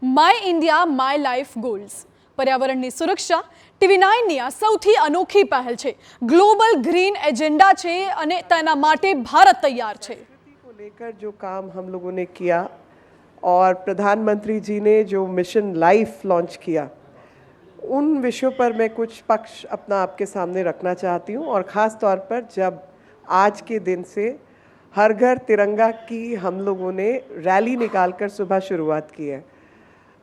My India my life goals પર્યાવરણની સુરક્ષા TV9ની આ સૌથી અનોખી પહેલ છે। ગ્લોબલ ગ્રીન એજન્ડા છે અને તેના માટે ભારત તૈયાર છે। को लेकर जो काम हम लोगों ने किया और प्रधानमंत्री जी ने जो मिशन लाइफ लॉन्च किया, उन विषयों पर मैं कुछ पक्ष अपना आपके सामने रखना चाहती हूँ। और ख़ास तौर पर जब आज के दिन से हर घर तिरंगा की हम लोगों ने रैली निकालकर सुबह शुरुआत की है।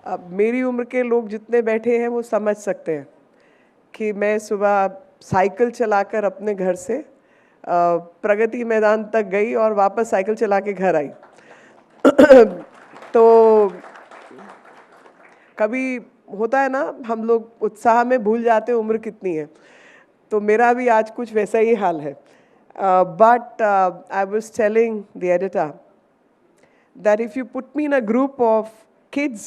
अब मेरी उम्र के लोग जितने बैठे हैं वो समझ सकते हैं कि मैं सुबह साइकिल चलाकर अपने घर से प्रगति मैदान तक गई और वापस साइकिल चला के घर आई। तो कभी होता है ना, हम लोग उत्साह में भूल जाते हैं उम्र कितनी है, तो मेरा भी आज कुछ वैसा ही हाल है। But I was telling the editor that if you put me in a group of kids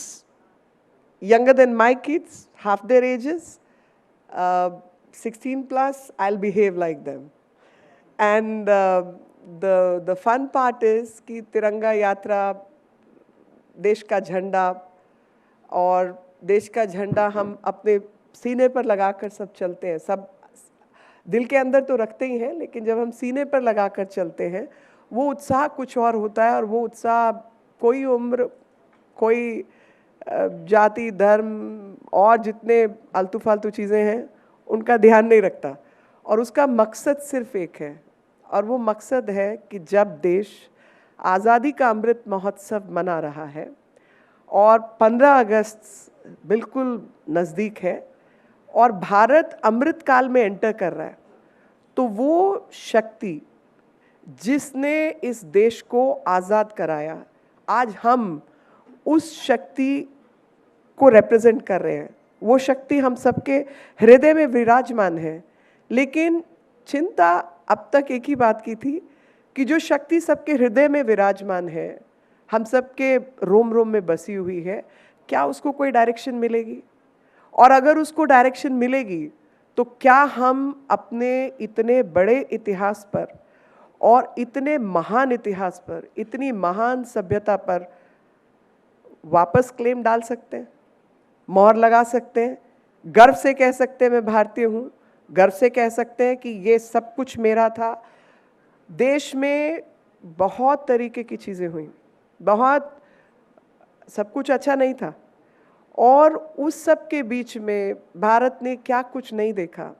younger than my kids, half their ages, 16 plus, I'll behave like them. And the fun part is कि तिरंगा यात्रा, देश का झंडा, और देश का झंडा हम अपने सीने पर लगाकर सब चलते हैं। सब दिल के अंदर तो रखते ही हैं, लेकिन जब हम सीने पर लगाकर चलते हैं वो उत्साह कुछ और होता है। और वो उत्साह कोई उम्र, कोई जाति, धर्म और जितने आलतू फालतू चीज़ें हैं उनका ध्यान नहीं रखता। और उसका मकसद सिर्फ एक है, और वो मकसद है कि जब देश आज़ादी का अमृत महोत्सव मना रहा है और 15 अगस्त बिल्कुल नज़दीक है और भारत अमृत काल में एंटर कर रहा है, तो वो शक्ति जिसने इस देश को आज़ाद कराया, आज हम उस शक्ति को रिप्रेजेंट कर रहे हैं। वो शक्ति हम सबके हृदय में विराजमान है। लेकिन चिंता अब तक एक ही बात की थी कि जो शक्ति सबके हृदय में विराजमान है, हम सबके रोम रोम में बसी हुई है, क्या उसको कोई डायरेक्शन मिलेगी? और अगर उसको डायरेक्शन मिलेगी तो क्या हम अपने इतने बड़े इतिहास पर और इतने महान इतिहास पर, इतनी महान सभ्यता पर वापस क्लेम डाल सकते हैं, मोहर लगा सकते हैं, गर्व से कह सकते हैं मैं भारतीय हूँ, गर्व से कह सकते हैं कि ये सब कुछ मेरा था। देश में बहुत तरीके की चीज़ें हुई, बहुत, सब कुछ अच्छा नहीं था, और उस सब के बीच में भारत ने क्या कुछ नहीं देखा।